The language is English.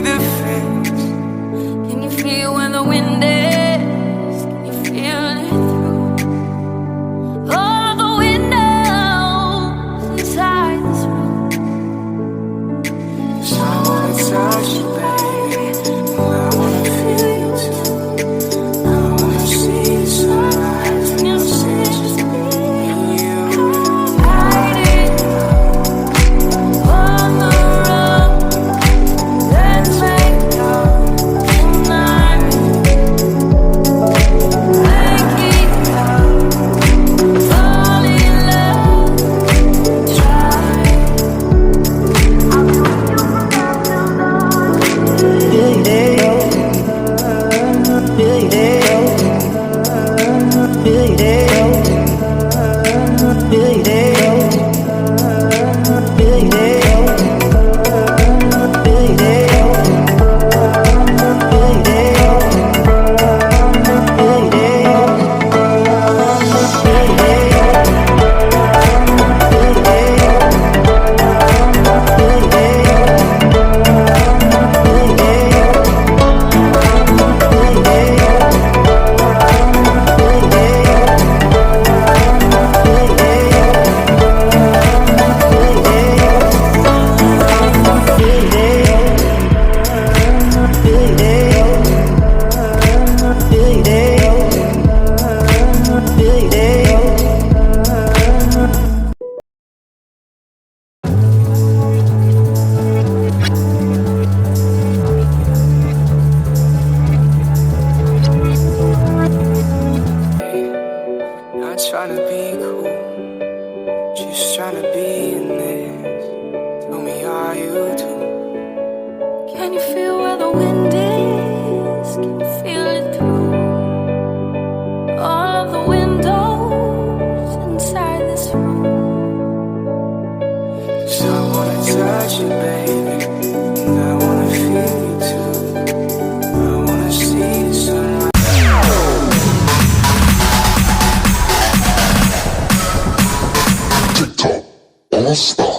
the fence. Can you feel where the wind is? Can you feel it through all of the windows inside this room? 'Cause I wanna touch you, baby, and I wanna feel you too. I wanna see the sunrise and you'll see just me and you. Hiding on the run. Let's make love tonight. Making love, fall in love, try. Not trying to be cool, just trying to be in this. Tell me, are you too? Can you feel where the wind is? Can you feel it through all of the windows inside this room? 'Cause I wanna touch you, baby, and I wanna feel you too. I wanna see the sunrise. TikTok all star.